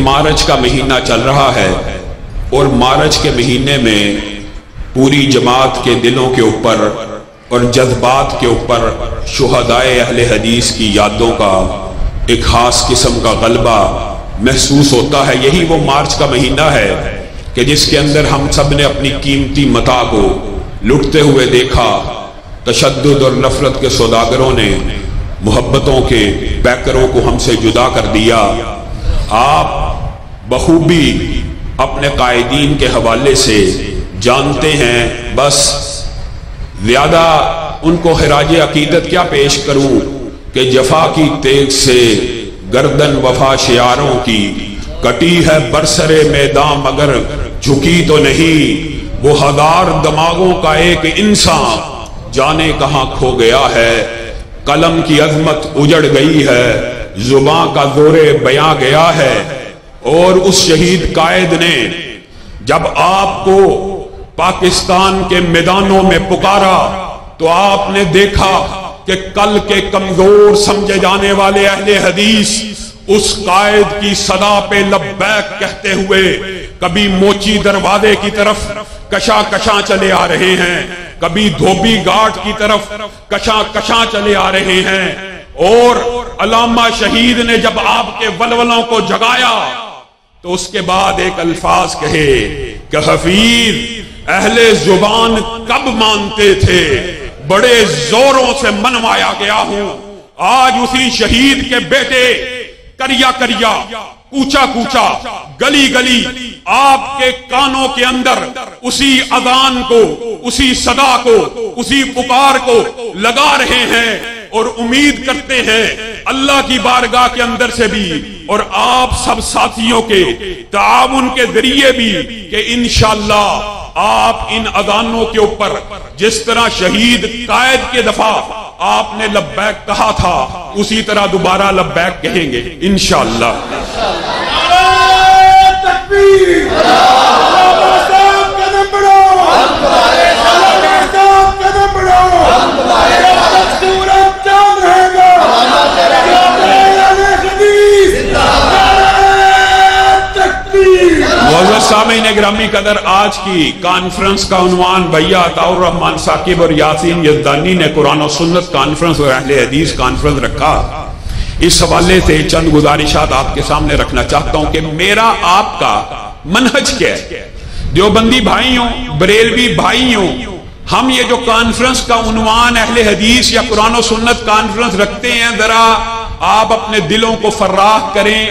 مارچ کا مہینہ چل رہا ہے اور مارچ کے مہینے میں پوری جماعت کے دلوں کے اوپر اور جذبات کے اوپر شہدائے اہل حدیث کی یادوں کا ایک خاص قسم کا غلبہ محسوس ہوتا ہے۔ یہی وہ مارچ کا مہینہ ہے کہ جس کے اندر ہم سب نے اپنی قیمتی متاع کو لٹتے ہوئے دیکھا۔ تشدد اور نفرت کے سوداگروں نے محبتوں کے پیکروں کو ہم سے جدا کر دیا۔ آپ بخوبی اپنے قائدین کے حوالے سے جانتے ہیں، بس زیادہ ان کو خراج عقیدت کیا پیش کروں کہ جفا کی تیغ سے گردن وفا شیاروں کی کٹی ہے برسر میدان مگر جھکی تو نہیں، وہ ہزار دماغوں کا ایک انسان جانے کہاں کھو گیا ہے۔ قلم کی عظمت اجڑ گئی ہے، زباں کا زور بیاں گیا ہے۔ اور اس شہید قائد نے جب آپ کو پاکستان کے میدانوں میں پکارا تو آپ نے دیکھا کہ کل کے کمزور سمجھے جانے والے اہل حدیث اس قائد کی صدا پہ لبیک کہتے ہوئے کبھی موچی دروازے کی طرف کشاں کشاں چلے آ رہے ہیں، کبھی دھوبی گھاٹ کی طرف کشاں کشاں چلے آ رہے ہیں۔ اور علامہ شہید نے جب آپ کے ولولوں کو جگایا تو اس کے بعد ایک الفاظ کہے کہ حفیظ اہل زبان کب مانتے تھے، بڑے زوروں سے منوایا گیا ہوں۔ آج اسی شہید کے بیٹے کریا کریا کوچا کوچا گلی گلی آپ کے کانوں کے اندر اسی اذان کو، اسی صدا کو، اسی پکار کو لگا رہے ہیں اور امید کرتے ہیں اللہ کی بارگاہ کے اندر سے بھی اور آپ سب ساتھیوں کے تعاون کے ذریعے بھی کہ انشاءاللہ آپ ان اذانوں کے اوپر جس طرح شہید قائد کے دفعہ آپ نے لبیک کہا تھا اسی طرح دوبارہ لبیک کہیں گے انشاءاللہ۔ سامعین گرامی قدر، آج کی کانفرنس کا عنوان بھیا عطاء الرحمن ثاقب اور یاسین یزدانی نے قرآن و سنت کانفرنس اور اہل حدیث کانفرنس رکھا۔ اس حوالے سے چند گزارشات آپ کے سامنے رکھنا چاہتا ہوں کہ میرا آپ کا منہج کیا ہے۔ دیوبندی بھائیوں، بریلوی بھائیوں، ہم یہ جو کانفرنس کا عنوان اہل حدیث یا قرآن و سنت کانفرنس رکھتے ہیں، ذرا آپ اپنے دلوں کو فراخ کریں،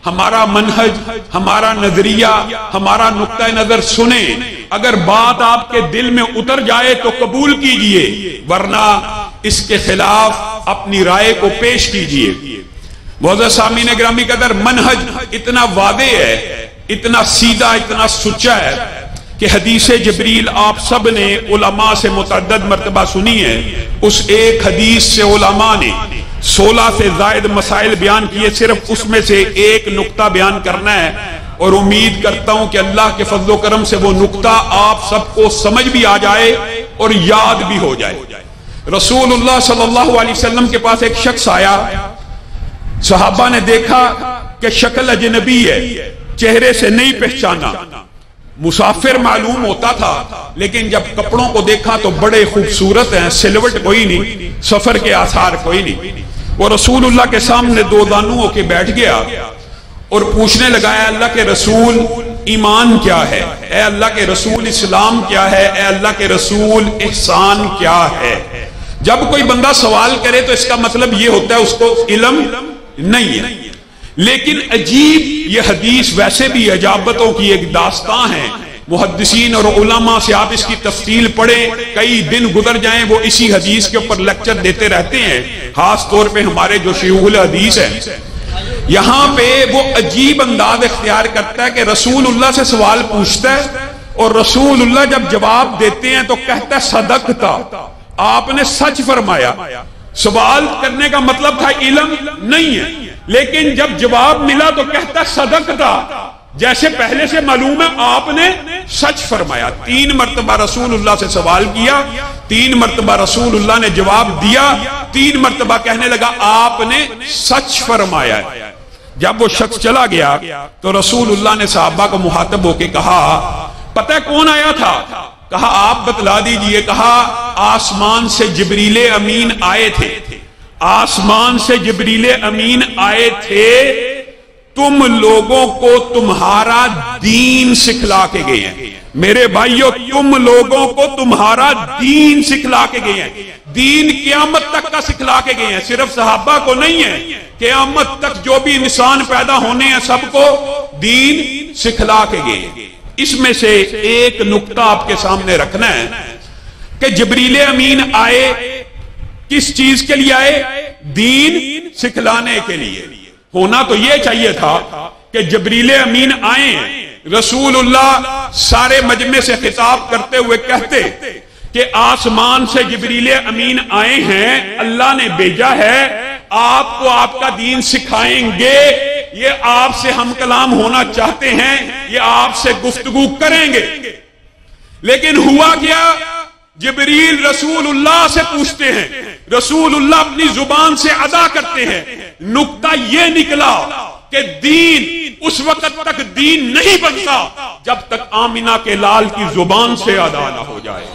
ہمارا منہج، ہمارا نظریہ، ہمارا نقطہ نظر سنیں۔ اگر بات آپ کے دل میں اتر جائے تو قبول کیجئے، ورنہ اس کے خلاف اپنی رائے کو پیش کیجئے۔ معزز سامعین گرامی قدر، منہج اتنا واضح ہے، اتنا سیدھا، اتنا سچا ہے کہ حدیث جبریل آپ سب نے علماء سے متعدد مرتبہ سنی ہے۔ اس ایک حدیث سے علماء نے 16 سے زائد مسائل بیان کیے، صرف اس میں سے ایک نقطہ بیان کرنا ہے اور امید کرتا ہوں کہ اللہ کے فضل و کرم سے وہ نقطہ آپ سب کو سمجھ بھی آ جائے اور یاد بھی ہو جائے۔ رسول اللہ صلی اللہ علیہ وسلم کے پاس ایک شخص آیا، صحابہ نے دیکھا کہ شکل اجنبی ہے، چہرے سے نہیں پہچانا، مسافر معلوم ہوتا تھا، لیکن جب کپڑوں کو دیکھا تو بڑے خوبصورت ہیں، سلوٹ کوئی نہیں، سفر کے آثار کوئی نہیں۔ وہ رسول اللہ کے سامنے دو دانوں ہو کے بیٹھ گیا اور پوچھنے لگا، اے اللہ کے رسول ایمان کیا ہے؟ اے اللہ کے رسول اسلام کیا ہے؟ اے اللہ کے رسول احسان کیا ہے؟ جب کوئی بندہ سوال کرے تو اس کا مطلب یہ ہوتا ہے اس کو علم نہیں ہے۔ لیکن عجیب یہ حدیث ویسے بھی عجابتوں کی ایک داستان ہے۔ محدثین اور علماء سے آپ اس کی تفصیل پڑھیں، کئی دن گزر جائیں وہ اسی حدیث کے اوپر لیکچر دیتے رہتے ہیں، خاص طور پہ ہمارے جو شیوخ الحدیث ہیں۔ یہاں پہ وہ عجیب انداز اختیار کرتا ہے کہ رسول اللہ سے سوال پوچھتا ہے اور رسول اللہ جب جواب دیتے ہیں تو کہتا ہے صدقتا، آپ نے سچ فرمایا۔ سوال کرنے کا مطلب تھا علم نہیں ہے، لیکن جب جواب ملا تو کہتا صدقتا، جیسے پہلے سے معلوم ہے آپ نے سچ فرمایا۔ 3 مرتبہ رسول اللہ سے سوال کیا، 3 مرتبہ رسول اللہ نے جواب دیا، 3 مرتبہ کہنے لگا آپ نے سچ فرمایا ہے۔ جب وہ شخص چلا گیا تو رسول اللہ نے صحابہ کو مخاطب ہو کے کہا پتہ کون آیا تھا؟ کہا آپ بتلا دیجئے۔ کہا آسمان سے جبریل امین آئے تھے، آسمان سے جبریل امین آئے تھے، تم لوگوں کو تمہارا دین سکھلا کے گئے ہیں۔ میرے بھائیوں، تم لوگوں کو تمہارا دین سکھلا کے گئے ہیں۔ دین قیامت تک کا سکھلا کے گئے ہیں، صرف صحابہ کو نہیں ہے، قیامت تک جو بھی انسان پیدا ہونے ہیں سب کو دین سکھلا کے گئے ہیں۔ اس میں سے ایک نقطہ آپ کے سامنے رکھنا ہے کہ جبریل امین آئے کس چیز کے لیے آئے؟ دین سکھلانے کے لیے۔ ہونا تو یہ چاہیے تھا کہ جبریل امین آئے، رسول اللہ سارے مجمع سے خطاب کرتے ہوئے کہتے کہ آسمان سے جبریل امین آئے ہیں، اللہ نے بھیجا ہے، آپ کو آپ کا دین سکھائیں گے، یہ آپ سے ہم کلام ہونا چاہتے ہیں، یہ آپ سے گفتگو کریں گے۔ لیکن ہوا کیا؟ جبریل رسول اللہ سے پوچھتے ہیں، رسول اللہ اپنی زبان سے ادا کرتے ہیں۔ نقطہ یہ نکلا کہ دین اس وقت تک دین نہیں بنتا جب تک آمنہ کے لال کی زبان سے ادا نہ ہو جائے۔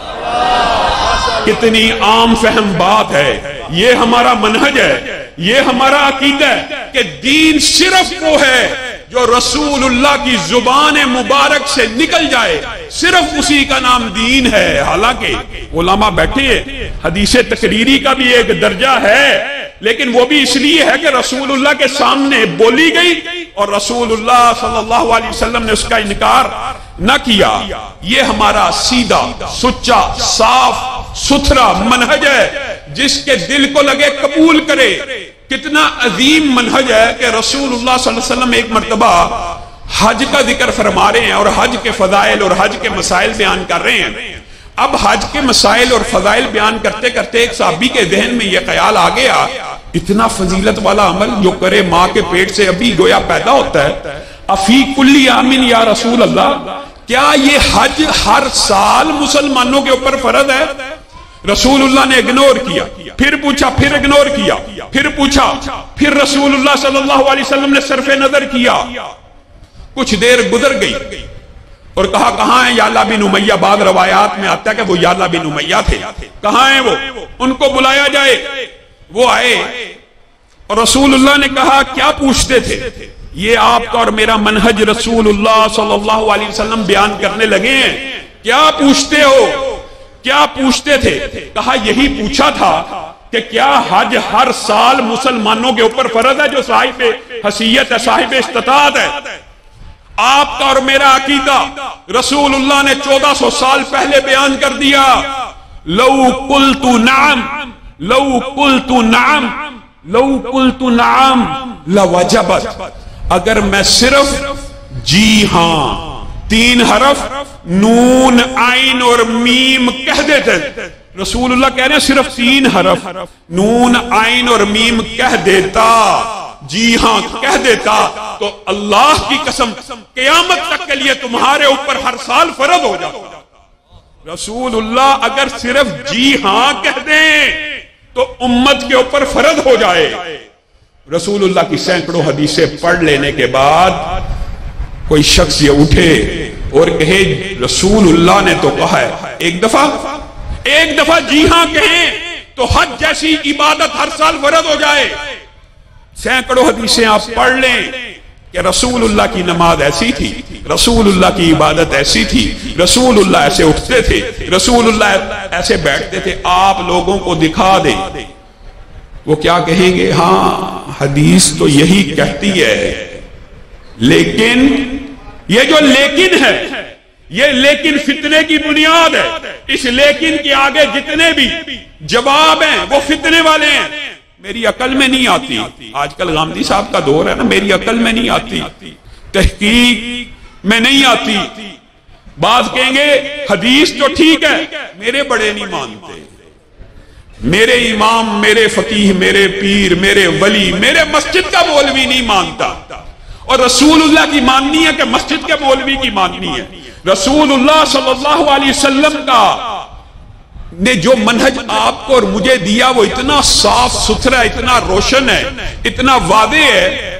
کتنی عام فہم بات ہے، یہ ہمارا منہج ہے، یہ ہمارا عقیدہ ہے کہ دین صرف وہ ہے جو رسول اللہ کی زبان مبارک سے نکل جائے، صرف اسی کا نام دین ہے۔ حالانکہ علماء بیٹھے ہیں، حدیث تقریری کا بھی ایک درجہ ہے، لیکن وہ بھی اس لیے ہے کہ رسول اللہ کے سامنے بولی گئی اور رسول اللہ صلی اللہ علیہ وسلم نے اس کا انکار نہ کیا۔ یہ ہمارا سیدھا، سچا، صاف ستھرا منہج ہے، جس کے دل کو لگے قبول کرے۔ کتنا عظیم منہج ہے کہ رسول اللہ صلی اللہ علیہ وسلم ایک مرتبہ حج کا ذکر فرما رہے ہیں اور حج کے فضائل اور حج کے مسائل بیان کر رہے ہیں۔ اب حج کے مسائل اور فضائل بیان کرتے کرتے ایک صحابی کے ذہن میں یہ خیال آ گیا، اتنا فضیلت والا عمل جو کرے ماں کے پیٹ سے ابھی گویا پیدا ہوتا ہے، افی کلی آمین یا رسول اللہ، کیا یہ حج ہر سال مسلمانوں کے اوپر فرض ہے؟ رسول اللہ نے اگنور کیا، پھر پوچھا، پھر اگنور کیا، پھر پوچھا، پھر رسول اللہ صلی اللہ علیہ وسلم نے صرف نظر کیا۔ کچھ دیر گزر گئی اور کہا کہاں ہیں یعلا بن امیہ؟ بعض روایات میں آتا ہے کہ وہ یعلا بن امیہ تھے، کہاں ہیں وہ؟ ان کو بلایا جائے۔ وہ آئے اور رسول اللہ نے کہا کیا پوچھتے تھے؟ یہ آپ کا اور میرا منہج رسول اللہ صلی اللہ علیہ وسلم بیان کرنے لگے ہیں، کیا پوچھتے ہو؟ کیا پوچھتے تھے؟ کہا یہی پوچھا تھا کہ کیا حج ہر سال مسلمانوں کے اوپر فرض ہے جو صاحب حیثیت ہے، صاحب استطاعت ہے؟ آپ کا اور میرا عقیدہ رسول اللہ نے 1400 سال پہلے بیان کر دیا۔ لو قلت نعم، لو قلت نعم، لو قلت نعم لوجبت، اگر میں صرف جی ہاں 3 حرف نون عین اور میم کہہ دیتے، رسول اللہ کہہ رہے ہیں صرف 3 حرف نون عین اور میم کہہ دیتا، جی ہاں کہہ دیتا، تو اللہ کی قسم قیامت تک کے لیے تمہارے اوپر ہر سال فرض ہو جاتا۔ رسول اللہ اگر صرف جی ہاں کہہ دیں تو امت کے اوپر فرض ہو جائے۔ رسول اللہ کی سینکڑوں حدیثیں پڑھ لینے کے بعد کوئی شخص یہ اٹھے اور کہے رسول اللہ نے تو کہا ہے، ایک دفعہ جی ہاں کہیں تو حج جیسی عبادت ہر سال فرض ہو جائے۔ سینکڑوں حدیثیں آپ پڑھ لیں کہ رسول اللہ کی نماز ایسی تھی، رسول اللہ کی عبادت ایسی تھی، رسول اللہ ایسے اٹھتے تھے، رسول اللہ ایسے بیٹھتے تھے، آپ لوگوں کو دکھا دیں۔ وہ کیا کہیں گے؟ ہاں حدیث تو یہی کہتی ہے، لیکن یہ جو لیکن ہے، یہ لیکن فتنے کی بنیاد ہے۔ اس لیکن کے آگے جتنے بھی جواب ہیں وہ فتنے والے ہیں۔ میری عقل میں نہیں آتی، آج کل غامدی صاحب کا دور ہے نا، میری عقل میں نہیں آتی، تحقیق میں نہیں آتی۔ بعض کہیں گے حدیث تو ٹھیک ہے، میرے بڑے نہیں مانتے، میرے امام، میرے فقیہ، میرے پیر، میرے ولی، میرے مسجد کا مولوی نہیں مانتا۔ اور رسول اللہ کی ماننی ہے کہ مسجد کے مولوی کی ماننی ہے؟ رسول اللہ صلی اللہ علیہ وسلم کا نے جو منہج آپ کو اور مجھے دیا وہ اتنا صاف ستھرا، اتنا روشن ہے، اتنا واضح ہے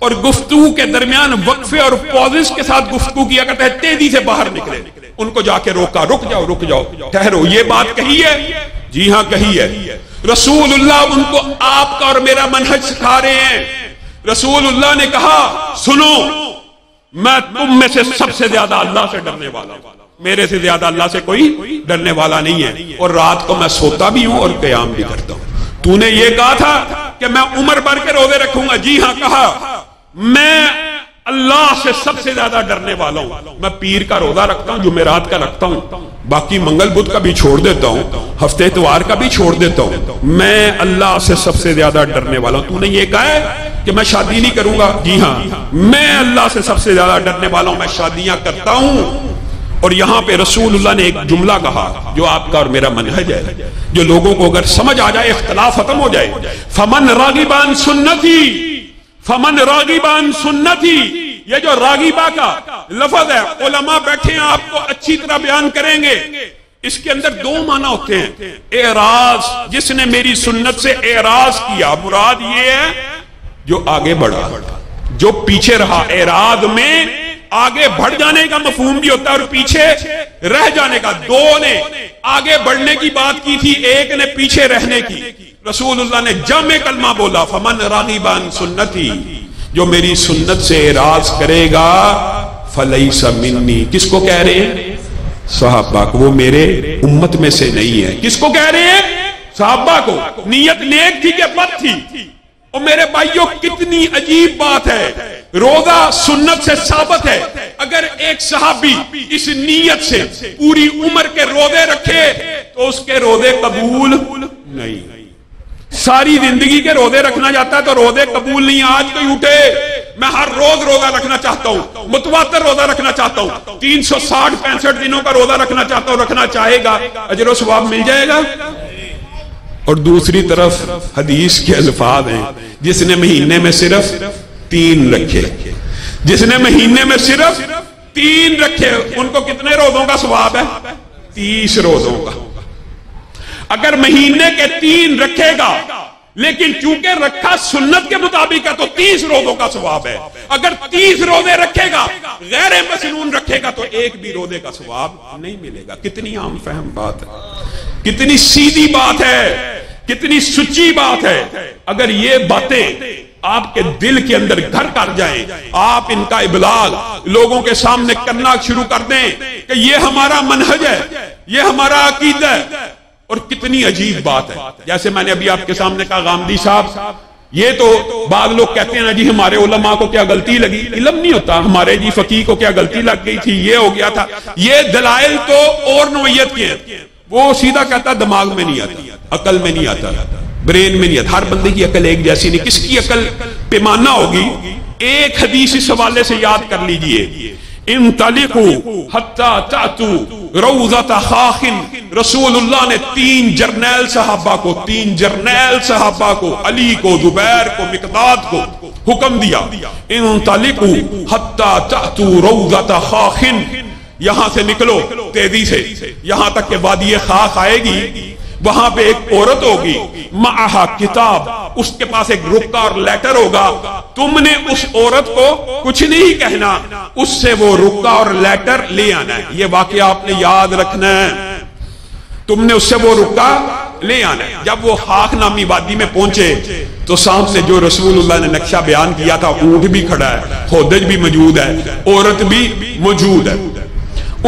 اور گفتگو کے درمیان وقفے اور پوزز کے ساتھ گفتگو کیا کرتے ہیں، تیزی سے باہر نکلے، ان کو جا کے روکا، رک جاؤ ٹھہرو، یہ بات کہی ہے؟ جی ہاں کہی ہے۔ رسول اللہ ان کو آپ کا اور میرا منہج سکھا رہے ہیں۔ رسول اللہ نے کہا سنو، میں تم میں سے سب سے زیادہ اللہ سے ڈرنے والا ہوں، میرے سے زیادہ اللہ سے کوئی ڈرنے والا نہیں ہے، اور رات کو میں سوتا بھی ہوں اور قیام بھی کرتا ہوں۔ تو نے یہ کہا تھا کہ میں عمر بھر کے روزے رکھوں گا، جی ہاں کہا، میں اللہ سے سب سے زیادہ ڈرنے والا ہوں، میں پیر کا روزہ رکھتا ہوں، جمعرات کا رکھتا ہوں، باقی منگل بدھ کا بھی چھوڑ دیتا ہوں، ہفتے اتوار کا بھی چھوڑ دیتا ہوں، میں اللہ سے سب سے زیادہ ڈرنے والا ہوں۔ تو نے یہ کہا ہے کہ میں شادی نہیں کروں گا، جی ہاں میں اللہ سے سب سے زیادہ ڈرنے والا ہوں، میں شادیاں کرتا ہوں۔ اور یہاں پہ رسول اللہ نے ایک جملہ کہا جو آپ کا اور میرا منہج ہے، جو لوگوں کو اگر سمجھ آ جائے، اختلاف ختم ہو جائے۔ فمن راغبان سنتی، فمن راغبان سنتی، یہ جو راغبہ کا لفظ ہے، علماء بیٹھے ہیں آپ کو اچھی طرح بیان کریں گے، اس کے اندر دو معنی ہوتے ہیں۔ اعراض، جس نے میری سنت سے اعراض کیا، مراد یہ ہے جو آگے بڑھا، جو پیچھے رہا۔ اعراض میں آگے بڑھ جانے کا مفہوم بھی ہوتا ہے اور پیچھے رہ جانے کا۔ دو نے آگے بڑھنے کی بات کی تھی، ایک نے پیچھے رہنے کی۔ رسول اللہ نے جمع کلمہ بولا، فمن راغبان سنتی، جو میری سنت سے اعراض کرے گا فلیس منی۔ کس کو کہہ رہے ہیں؟ صحابہ کو، وہ میرے امت میں سے نہیں ہے۔ کس کو کہہ رہے ہیں؟ صحابہ کو۔ نیت نیک تھی کہ بد تھی؟ اور میرے بھائیوں کتنی عجیب بات ہے، روزہ سنت سے ثابت ہے، اگر ایک صحابی اس نیت سے پوری عمر کے روزے رکھے تو اس کے روزے قبول نہیں۔ ساری زندگی کے روزے رکھنا چاہتا ہے تو روزے قبول نہیں۔ آج کوئی اٹھے میں ہر روز روزہ رکھنا چاہتا ہوں، متواتر روزہ رکھنا چاہتا ہوں، 360-65 دنوں کا روزہ رکھنا چاہتا ہوں، رکھنا چاہے گا، اجر و ثواب مل جائے گا؟ اور دوسری طرف حدیث کے الفاظ ہیں، جس نے مہینے میں صرف 3 رکھے، جس نے مہینے میں صرف 3 رکھے، ان کو کتنے روزوں کا ثواب ہے؟ 30 روزوں کا۔ اگر مہینے کے 3 رکھے گا، لیکن چونکہ رکھا سنت کے مطابق ہے تو 30 روزوں کا ثواب ہے۔ اگر 30 روزے رکھے گا، غیر مسنون رکھے گا تو ایک بھی روزے کا ثواب نہیں ملے گا۔ کتنی عام فہم بات ہے، کتنی سیدھی بات ہے، کتنی سچی بات ہے۔ اگر یہ باتیں آپ کے دل کے اندر گھر کر جائیں، آپ ان کا ابلاغ لوگوں کے سامنے کرنا شروع کر دیں کہ یہ ہمارا منہج ہے، یہ ہمارا عقیدہ ہے۔ اور کتنی عجیب بات ہے، جیسے میں نے ابھی آپ کے سامنے کہا، غامدی صاحب، یہ تو بعض لوگ کہتے ہیں نا جی ہمارے علماء کو کیا غلطی لگی، علم نہیں ہوتا، ہمارے جی فقیہ کو کیا غلطی لگ گئی تھی، یہ ہو گیا تھا۔ یہ دلائل تو اور نوعیت کے ہیں، وہ سیدھا کہتا دماغ میں نہیں آتا، عقل میں نہیں آتا، برین میں نہیں آتا۔ ہر بندے کی عقل ایک جیسی نہیں، کس کی عقل پیمانہ ہوگی۔ ایک حدیث اس حوالے سے یاد کر لیجئے، انطلقوا حتی تأتوا روضۃ خاخ، رسول اللہ نے 3 جرنیل صحابہ کو، 3 جرنیل صحابہ کو، علی کو، زبیر کو، مقداد کو حکم دیا، انطلقوا حتی تأتوا روضۃ خاخ، یہاں سے نکلو تیزی سے، یہاں تک کہ وادی خاخ آئے گی، وہاں پہ ایک عورت ہوگی، معہا کتاب، اس کے پاس ایک رکا اور لیٹر ہوگا، تم نے اس عورت کو کچھ نہیں کہنا، اس سے وہ رکا اور لیٹر لے آنا ہے۔ یہ واقعہ آپ نے یاد رکھنا ہے، تم نے اس سے وہ رکا لے آنا ہے۔ جب وہ خاک نامی وادی میں پہنچے تو سامنے جو رسول اللہ نے نقشہ بیان کیا تھا، اونٹ بھی کھڑا ہے، ہودج بھی موجود ہے، عورت بھی موجود ہے۔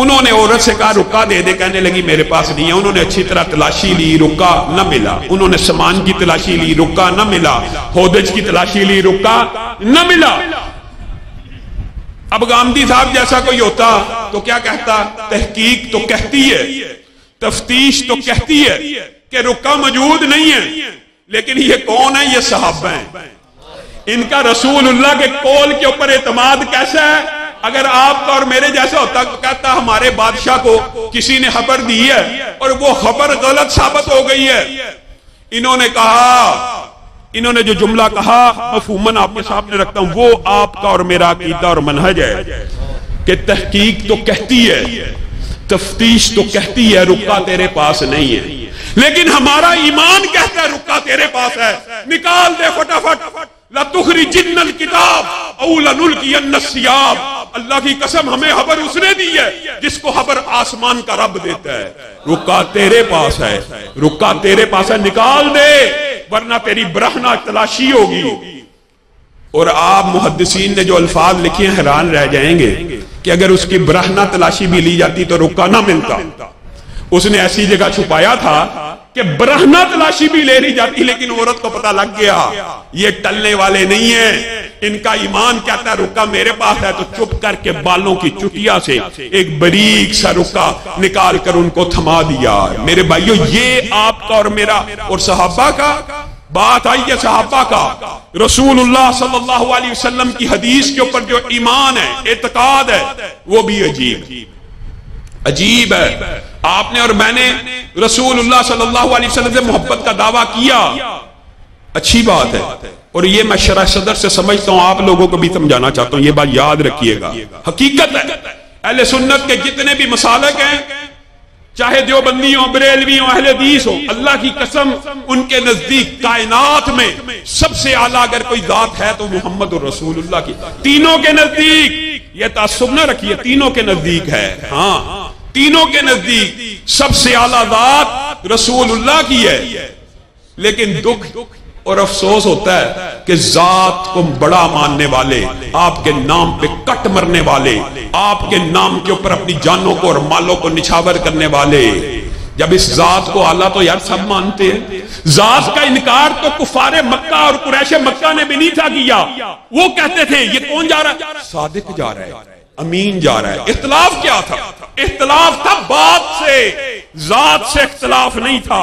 انہوں نے عورت سے کہا رکا دے دے، کہنے لگی میرے پاس نہیں ہے۔ انہوں نے اچھی طرح تلاشی لی، رکا نہ ملا۔ انہوں نے سامان کی تلاشی لی، رکا نہ ملا۔ ہودج کی تلاشی لی، رکا نہ ملا۔ اب غامدی صاحب جیسا کوئی ہوتا تو کیا کہتا؟ تحقیق تو کہتی ہے، تفتیش تو کہتی ہے کہ رکا موجود نہیں ہے، لیکن یہ کون ہے؟ یہ صحابہ ہیں۔ ان کا رسول اللہ کے قول کے اوپر اعتماد کیسا ہے؟ اگر آپ کا اور میرے جیسا ہوتا تو کہتا ہمارے بادشاہ کو کسی نے خبر دی ہے اور وہ خبر غلط ثابت ہو گئی ہے۔ انہوں نے کہا، انہوں نے جو جملہ کہا مفہوماً آپ کے سامنے رکھتا ہوں، وہ آپ کا اور میرا عقیدہ اور منہج ہے کہ تحقیق تو کہتی ہے، تفتیش تو کہتی ہے رکا تیرے پاس نہیں ہے، لیکن ہمارا ایمان کہتا ہے رکا تیرے پاس ہے، نکال دے فٹافٹ، لَتُخْرِجِنَّ الْكِتَابَ او لنلقین الثیاب، اللہ کی قسم ہمیں خبر اس نے دی ہے جس کو خبر آسمان کا رب دیتا ہے۔ رکا تیرے پاس ہے، رکا تیرے پاس ہے، نکال دے ورنہ تیری برہنہ تلاشی ہوگی۔ اور آپ محدثین نے جو الفاظ لکھے ہیں حیران رہ جائیں گے کہ اگر اس کی برہنہ تلاشی بھی لی جاتی تو رکا نہ ملتا۔ اس نے ایسی جگہ چھپایا تھا کہ برہنہ تلاشی بھی لے لی جاتی، لیکن عورت کو پتہ لگ گیا یہ ٹلنے والے نہیں ہیں، ان کا ایمان کہتا ہے رکا میرے پاس ہے، تو چپ کر کے بالوں کی چٹیا سے ایک باریک سا رکا نکال کر ان کو تھما دیا۔ میرے بھائیو، یہ آپ کا اور میرا اور صحابہ کا بات آئی ہے، صحابہ کا رسول اللہ صلی اللہ علیہ وسلم کی حدیث کے اوپر جو ایمان ہے، اعتقاد ہے، وہ بھی عجیب ہے۔ آپ نے اور میں نے رسول اللہ صلی اللہ علیہ وسلم سے محبت کا دعویٰ کیا، اچھی بات ہے، اور یہ میں شرح صدر سے سمجھتا ہوں، آپ لوگوں کو بھی سمجھانا چاہتا ہوں، یہ بات یاد رکھیے گا، حقیقت ہے۔ اہل سنت کے جتنے بھی مسالک ہیں، چاہے دیوبندی ہوں، بریلوی ہوں، اہل حدیث ہوں، اللہ کی قسم ان کے نزدیک کائنات میں سب سے اعلیٰ اگر کوئی ذات ہے تو محمد الرسول اللہ کی، تینوں کے نزدیک، یہ تعصب نہ رکھیے، تینوں کے نزدیک ہے، ہاں تینوں کے نزدیک سب سے اعلیٰ ذات رسول اللہ کی ہے۔ لیکن دکھ اور افسوس ہوتا ہے کہ ذات کو بڑا ماننے والے، آپ کے نام پہ کٹ مرنے والے، آپ کے نام کے اوپر اپنی جانوں کو اور مالوں کو نچھاور کرنے والے، جب اس ذات کو اعلیٰ تو یار سب مانتے ہیں۔ ذات کا انکار تو کفار مکہ اور قریش مکہ نے بھی نہیں تھا کیا، وہ کہتے تھے یہ کون جا رہا ہے؟ صادق جا رہا ہے، امین جا رہا ہے۔ اختلاف کیا تھا؟ اختلاف تھا بات سے، ذات سے اختلاف نہیں تھا،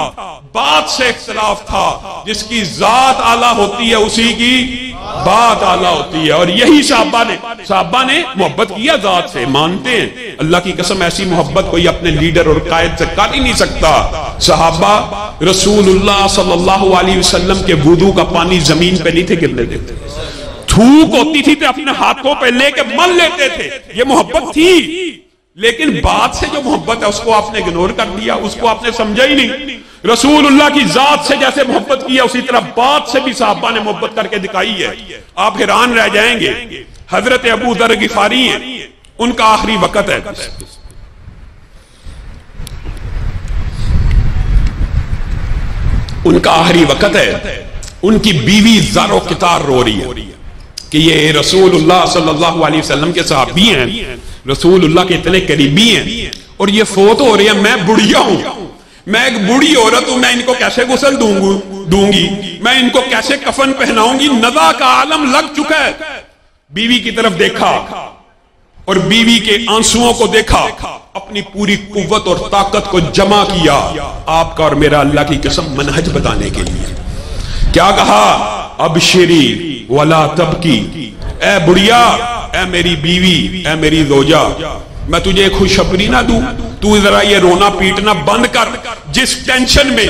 بات سے اختلاف تھا۔ جس کی ذات اعلیٰ ہوتی ہے اسی کی بات اعلیٰ ہوتی ہے، اور یہی صحابہ نے محبت کیا ذات سے، مانتے ہیں اللہ کی قسم ایسی محبت کوئی اپنے لیڈر اور قائد سے کر ہی نہیں سکتا۔ صحابہ رسول اللہ صلی اللہ علیہ وسلم کے وضو کا پانی زمین پہ نہیں تھے گرنے دیتے، تھوک ہوتی تھی تو اپنے ہاتھوں پہ لے کے مل لیتے تھے، یہ محبت تھی۔ لیکن بات سے جو محبت ہے اس کو آپ نے اگنور کر دیا، اس کو آپ نے سمجھا ہی نہیں۔ رسول اللہ کی ذات سے جیسے محبت کیا اسی طرح بات سے بھی صحابہ نے محبت کر کے دکھائی ہے۔ آپ حیران رہ جائیں گے، حضرت ابو ذر غفاری ہیں، ان کا آخری وقت ہے، ان کا آخری وقت ہے، ان کی بیوی زار و قطار رو رہی ہے کہ یہ رسول اللہ صلی اللہ علیہ وسلم کے صحابی ہیں، رسول اللہ کے اتنے قریبی ہیں، اور یہ فوت ہو رہے ہیں، میں بڑھیا ہوں، میں ایک بڑھی عورت ہوں، میں ان کو کیسے غسل دوں گی، میں ان کو کیسے کفن پہناؤں گی، نزا کا عالم لگ چکا ہے۔ بیوی کی طرف دیکھا اور بیوی کے آنسوؤں کو دیکھا، اپنی پوری قوت اور طاقت کو جمع کیا، آپ کا اور میرا اللہ کی قسم منہج بتانے کے لیے۔ کیا کہا؟ ابشری ولا تبکی، اے بڑھیا، اے میری بیوی، اے میری زوجہ، میں تجھے خوشخبری نہ دوں، تو ذرا یہ رونا پیٹنا بند کر، جس ٹینشن میں،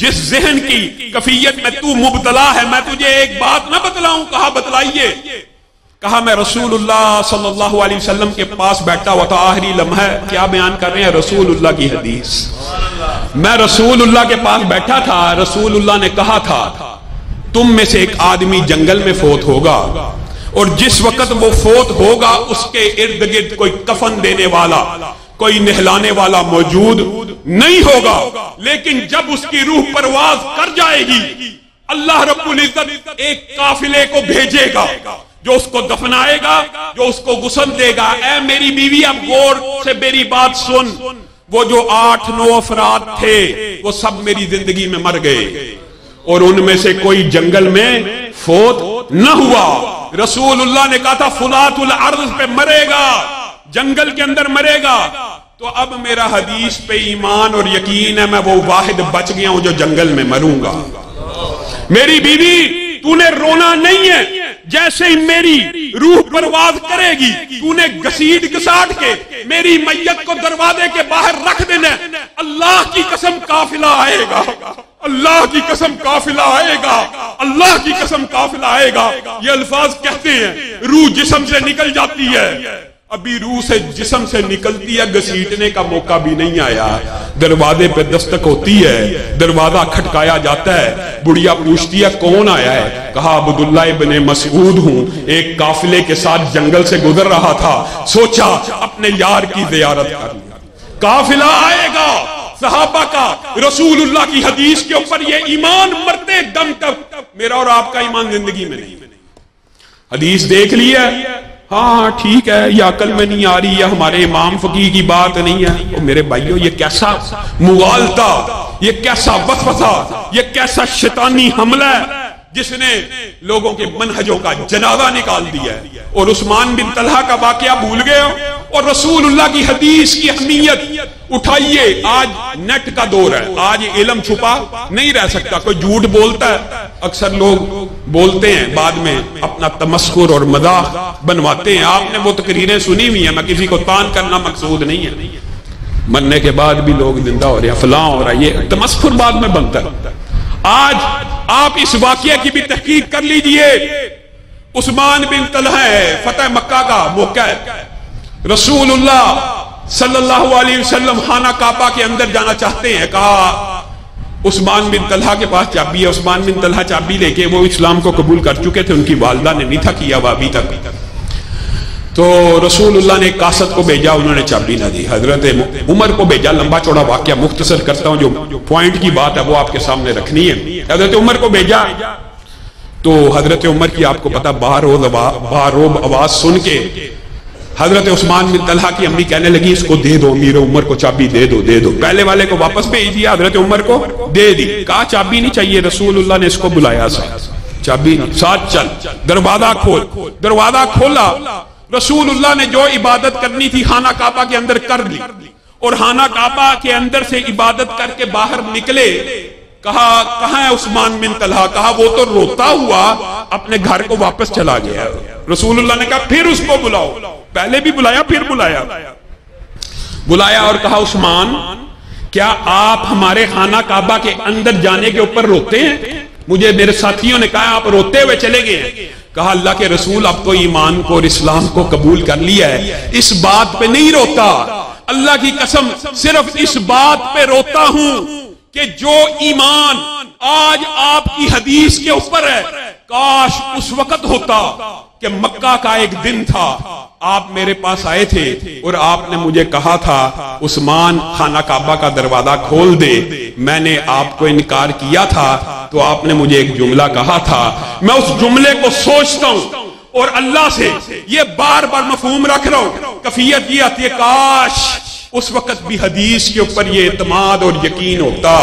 جس ذہن کی کفیت میں تو مبتلا ہے، میں تجھے ایک بات نہ بتلاؤں؟ کہا بتلائیے۔ کہا میں رسول اللہ صلی اللہ علیہ وسلم کے پاس بیٹھا ہوا تھا، آخری لمحہ کیا بیان کر رہے ہیں؟ رسول اللہ کی حدیث۔ میں رسول اللہ کے پاس بیٹھا تھا، رسول اللہ نے کہا تھا تم میں سے ایک آدمی جنگل میں فوت ہوگا، اور جس وقت وہ فوت ہوگا اس کے ارد گرد کوئی کفن دینے والا، کوئی نہلانے والا موجود نہیں ہوگا، لیکن جب اس کی روح پرواز کر جائے گی، اللہ رب العزت ایک قافلے کو بھیجے گا جو اس کو دفنائے گا، جو اس کو غسل دے گا۔ اے میری بیوی، اب غور سے میری بات سن، وہ جو 8-9 افراد تھے وہ سب میری زندگی میں مر گئے، اور ان میں سے کوئی جنگل میں فوت نہ ہوا۔ رسول اللہ نے کہا تھا فلات الارض پہ مرے گا، جنگل کے اندر مرے گا۔ تو اب میرا حدیث پہ ایمان اور یقین ہے، میں وہ واحد بچ گیا ہوں جو جنگل میں مروں گا۔ میری بیوی، تو نے رونا نہیں ہے، جیسے ہی میری روح پرواز کرے گی تو نے گسیٹ گساٹ کے میری میت کو دروازے کے باہر رکھ دینا۔ اللہ کی قسم قافلہ آئے گا، اللہ کی قسم قافلہ آئے گا، اللہ کی قسم قافلہ آئے گا۔ یہ الفاظ کہتے ہیں، روح جسم سے نکل جاتی ہے، ابھی روح سے جسم سے نکلتی ہے، گھسیٹنے کا موقع بھی نہیں آیا، دروازے پہ دستک ہوتی ہے، دروازہ کھٹکایا جاتا ہے، بڑھیا پوچھتی ہے کون آیا ہے؟ کہا عبداللہ ابن مسعود ہوں، ایک قافلے کے ساتھ جنگل سے گزر رہا تھا، سوچا اپنے یار کی زیارت کر لوں۔ قافلہ آئے گا صحابہ کا، رسول اللہ کی حدیث کے اوپر یہ ایمان مرتے دم تک، میرا اور آپ کا ایمان زندگی میں نہیں۔ حدیث دیکھ لیا، ہاں ٹھیک ہے، یہ عقل میں نہیں آ رہی، یہ ہمارے امام فقیہ کی بات نہیں ہے۔ اور میرے بھائیوں، یہ کیسا مغالطہ، یہ کیسا وسوسہ، یہ کیسا شیطانی حملہ ہے جس نے لوگوں کے منہجوں کا جنازہ نکال دیا ہے۔ اور عثمان بن طلحہ کا واقعہ بھول گئے ہو، اور رسول اللہ کی حدیث کی اہمیت اٹھائیے۔ آج نیٹ کا دور ہے، آج علم چھپا نہیں رہ سکتا، کوئی جھوٹ بولتا ہے، اکثر لوگ بولتے ہیں بعد میں اپنا تمسخر اور مذاق بنواتے ہیں۔ آپ نے وہ تقریریں سنی ہوئی ہیں، میں کسی کو تان کرنا مقصود نہیں ہے، مرنے کے بعد بھی لوگ زندہ ہو رہے ہیں، فلاں ہو رہا ہے، یہ تمسخر بعد میں بنتا ہے۔ آج آپ اس واقعے کی بھی تحقیق کر لیجئے۔ عثمان بن طلحہ ہے، فتح مکہ کا موقع ہے، رسول اللہ صلی اللہ علیہ وسلم خانہ کعبہ کے اندر جانا چاہتے ہیں، کہا عثمان بن طلحہ کے پاس چابی ہے۔ عثمان بن طلحہ چابی لے کے، وہ اسلام کو قبول کر چکے تھے، ان کی والدہ نے نہیں تھا کیا وہ ابھی تک، تو رسول اللہ نے قاصد کو بھیجا، انہوں نے چابی نہ دی، حضرت عمر کو بھیجا۔ لمبا چوڑا واقعہ مختصر کرتا ہوں، جو پوائنٹ کی بات ہے وہ آپ کے سامنے رکھنی ہے۔ حضرت عمر کو بھیجا تو حضرت عمر کی آپ کو پتا باروب آواز سن کے حضرت عثمان بن طلحہ کی امی کہنے لگی اس کو دے دو، امیر عمر کو چابی دے دو، دے دو۔ پہلے والے کو واپس بھیج دیا، حضرت عمر کو دے دی، کہا چابی نہیں چاہیے، رسول اللہ نے اس کو بلایا، چابی ساتھ چل، دروازہ کھول۔ دروازہ کھولا، رسول اللہ نے جو عبادت کرنی تھی خانہ کعبہ کے اندر کر لی، اور خانہ کعبہ کے اندر سے عبادت کر کے باہر نکلے، کہا کہاں ہے عثمان بن طلحہ؟ کہا وہ تو روتا ہوا اپنے گھر کو واپس چلا گیا۔ رسول اللہ نے کہا پھر اس کو بلاؤ، پہلے بھی بلایا پھر بلایا اور کہا عثمان کیا آپ ہمارے خانہ کعبہ کے اندر جانے کے اوپر روتے ہیں؟ مجھے میرے ساتھیوں نے کہا آپ روتے ہوئے چلے گئے۔ کہا اللہ کے رسول اب تو ایمان کو اور اسلام کو قبول کر لیا ہے، اس بات پہ نہیں روتا، اللہ کی قسم صرف اس بات پہ روتا ہوں کہ جو ایمان آج آپ کی حدیث کے اوپر ہے، کاش اس وقت ہوتا کہ مکہ کا ایک دن تھا، آپ میرے پاس آئے تھے اور آپ نے مجھے کہا تھا عثمان خانہ کعبہ کا دروازہ کھول دے، میں نے آپ کو انکار کیا تھا تو آپ نے مجھے ایک جملہ کہا تھا، میں اس جملے کو سوچتا ہوں اور اللہ سے یہ بار بار مفہوم رکھ رہا ہوں، کیفیت یہ آتی ہے کاش اس وقت بھی حدیث کے اوپر یہ اعتماد اور یقین ہوتا۔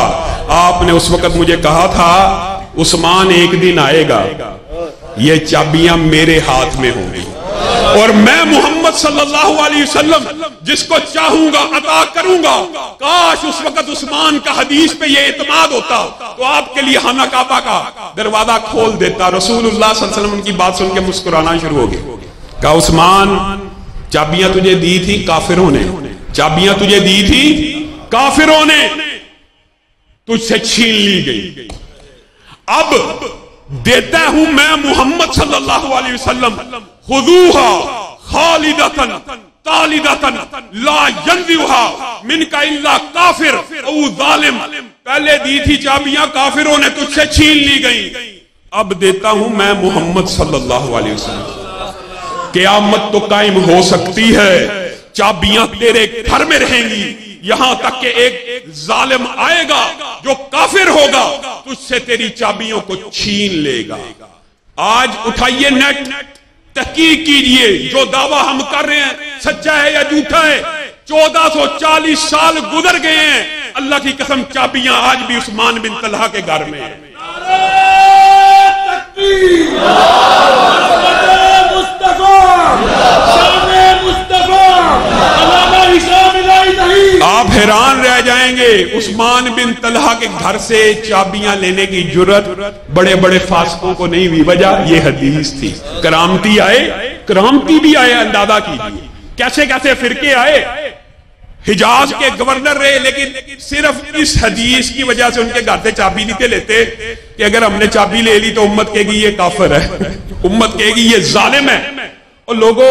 آپ نے اس وقت مجھے کہا تھا عثمان ایک دن آئے گا، یہ چابیاں میرے ہاتھ میں ہوں گی اور میں محمد صلی اللہ علیہ وسلم جس کو چاہوں گا عطا کروں گا۔ کاش اس وقت عثمان کا حدیث پہ یہ اعتماد ہوتا تو آپ کے لیے خانہ کعبہ کا دروازہ کھول دیتا۔ رسول اللہ صلی اللہ علیہ وسلم ان کی بات سن کے مسکرانا شروع ہو گئے، کہا عثمان چابیاں تجھے دی تھی کافروں نے، چابیاں تجھے دی تھی کافروں نے، تجھ سے چھین لی گئی، اب دیتا ہوں میں محمد صلی اللہ علیہ وسلم، خذوہا خالدتن تالدتن لا ینزعہا منک الا کافر او ظالم۔ پہلے دی تھی چابیاں کافروں نے، تجھ سے چھین لی گئی، اب دیتا ہوں میں محمد صلی اللہ علیہ وسلم۔ قیامت تو قائم ہو سکتی ہے، چابیاں تیرے گھر میں رہیں گی یہاں تک کہ ایک ظالم آئے گا جو کافر ہوگا، تجھ سے تیری چابیوں کو چھین لے گا۔ آج اٹھائیے نیٹ، تحقیق کیجئے، جو دعویٰ ہم کر رہے ہیں سچا ہے یا جھوٹا ہے۔ 1440 سال گزر گئے ہیں، اللہ کی قسم چابیاں آج بھی عثمان بن طلحہ کے گھر میں ہیں۔ آپ حیران رہ جائیں گے، عثمان بن طلحہ کے گھر سے چابیاں لینے کی جرت بڑے بڑے فاسقوں کو نہیں ہوئی، وجہ یہ حدیث تھی۔ کرامتی آئے، کرامتی بھی آئے، اندازہ کیجیے کیسے کیسے فرقے آئے، حجاز کے گورنر رہے، لیکن صرف اس حدیث کی وجہ سے ان کے گھر سے چابی نہیں لیتے کہ اگر ہم نے چابی لے لی تو امت کہے گی یہ کافر ہے، امت کہے گی یہ ظالم ہے۔ اور لوگوں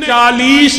40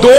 2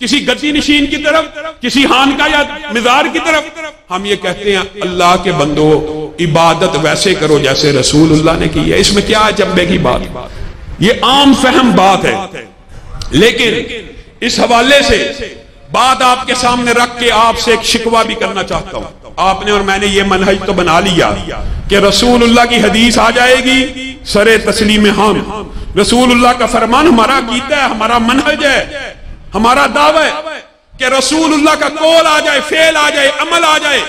کسی گدی نشین کی طرف، کسی خانقاہ یا مزار کی طرف؟ ہم یہ کہتے ہیں اللہ کے بندو عبادت ویسے کرو جیسے رسول اللہ نے کی ہے۔ اس میں کیا اچنبھے کی بات؟ یہ عام فہم بات ہے، لیکن اس حوالے سے بات آپ کے سامنے رکھ کے آپ سے ایک شکوہ بھی کرنا چاہتا ہوں۔ آپ نے اور میں نے یہ منہج تو بنا لیا کہ رسول اللہ کی حدیث آ جائے گی سر تسلیم ہم، رسول اللہ کا فرمان ہمارا عقیدہ ہے، ہمارا منہج ہے، ہمارا دعویٰ ہے کہ رسول اللہ کا قول آ جائے، فعل آ جائے، عمل آ جائے،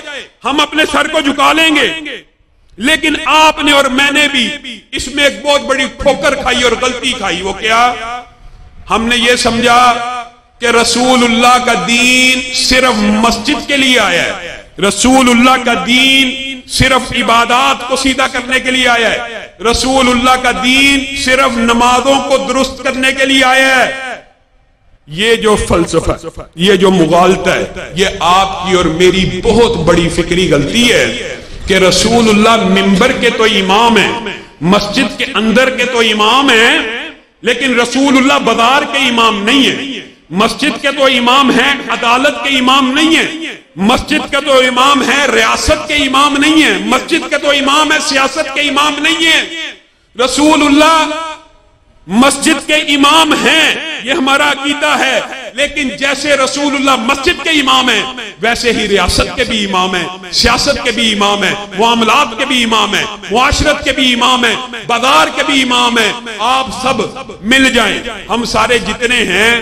ہم اپنے سر کو جھکا لیں گے۔ لیکن آپ نے اور میں نے بھی اس میں ایک بہت بڑی ٹھوکر کھائی اور غلطی کھائی۔ وہ کیا؟ ہم نے یہ سمجھا کہ رسول اللہ کا دین صرف مسجد کے لیے آیا ہے، رسول اللہ کا دین صرف عبادات کو سیدھا کرنے کے لیے آیا ہے، رسول اللہ کا دین صرف نمازوں کو درست کرنے کے لیے آیا ہے۔ یہ جو فلسفہ، یہ جو مغالطہ ہے، یہ آپ کی اور میری بہت بڑی فکری غلطی ہے کہ رسول اللہ منبر کے تو امام ہیں، مسجد کے اندر کے تو امام ہیں، لیکن رسول اللہ بازار کے امام نہیں ہیں۔ مسجد کے تو امام ہیں، عدالت کے امام نہیں ہیں، مسجد کے تو امام ہیں، ریاست کے امام نہیں ہیں، مسجد کے تو امام ہیں، سیاست کے امام نہیں ہیں۔ رسول اللہ مسجد کے امام ہیں، یہ ہمارا عقیدہ ہے، لیکن جیسے رسول اللہ مسجد کے امام ہیں ویسے ہی ریاست کے بھی امام ہیں، سیاست کے بھی امام ہیں، معاملات کے بھی امام ہیں، معاشرت کے بھی امام ہیں، بازار کے بھی امام ہیں۔ آپ سب مل جائیں، ہم سارے جتنے ہیں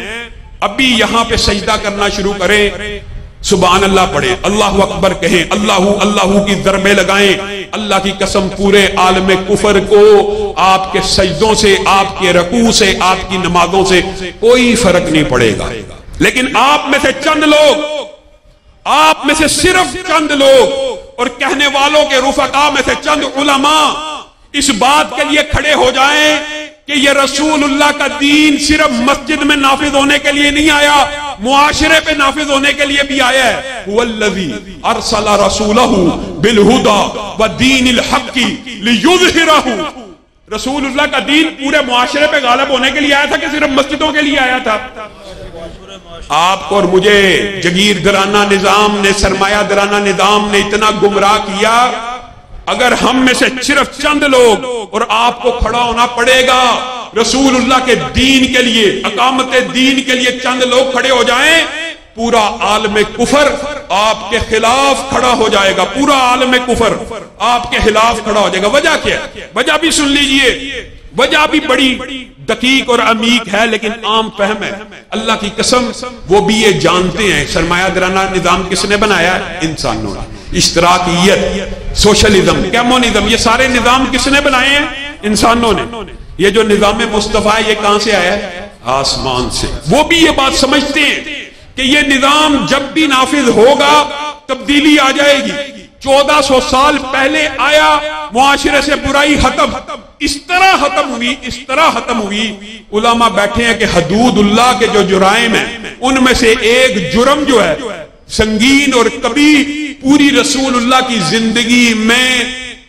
ابھی یہاں پہ سجدہ کرنا شروع کریں، سبحان اللہ پڑھیں، اللہ اکبر کہیں، اللہ اللہ کی ضربیں لگائیں، اللہ کی قسم پورے عالم کفر کو آپ کے سجدوں سے، آپ کے رکوع سے، آپ کی نمازوں سے کوئی فرق نہیں پڑے گا۔ لیکن آپ میں سے چند لوگ، آپ میں سے صرف چند لوگ اور کہنے والوں کے رفقا میں سے چند علماء اس بات کے لیے کھڑے ہو جائیں کہ یہ رسول اللہ کا دین صرف مسجد میں نافذ ہونے کے لیے نہیں آیا، معاشرے پہ نافذ ہونے کے لیے بھی آیا ہے۔ وَالَّذِي أَرْسَلَ رَسُولَهُ بِالْهُدَى وَدِينِ الْحَقِّ لِيُظْهِرَهُ۔ رسول اللہ کا دین پورے معاشرے پہ غالب ہونے کے لیے آیا تھا کہ صرف مسجدوں کے لیے آیا تھا؟ آپ کو اور مجھے جگیر درانہ نظام نے، سرمایہ درانہ نظام نے اتنا گمراہ کیا، اگر ہم میں سے صرف چند لوگ اور آپ کو کھڑا ہونا پڑے گا رسول اللہ کے دین کے لیے، اقامت دین کے لیے چند لوگ کھڑے ہو جائیں، پورا عالم کفر آپ کے خلاف کھڑا ہو جائے گا، پورا عالم کفر آپ کے خلاف کھڑا ہو جائے گا۔ وجہ کیا ہے؟ وجہ بھی سن لیجئے، وجہ بھی بڑی دقیق اور عمیق ہے لیکن عام فہم ہے۔ اللہ کی قسم وہ بھی یہ جانتے ہیں سرمایہ درانہ نظام کس نے بنایا ہے؟ انسانوں نے۔ اشتراکیت، سوشلزم، کمیونزم، یہ سارے نظام کس نے بنائے ہیں؟ انسانوں نے۔ یہ جو نظام مصطفیٰ ہے یہ کہاں سے آیا ہے؟ آسمان سے۔ وہ بھی یہ بات سمجھتے ہیں کہ یہ نظام جب بھی نافذ ہوگا تبدیلی آ جائے گی۔ 1400 سال پہلے آیا، معاشرے سے برائی ختم، اس طرح ختم ہوئی، اس طرح ختم ہوئی۔ علماء بیٹھے ہیں کہ حدود اللہ کے جو جرائم ہیں ان میں سے ایک جرم جو ہے سنگین اور کبھی پوری رسول اللہ کی زندگی میں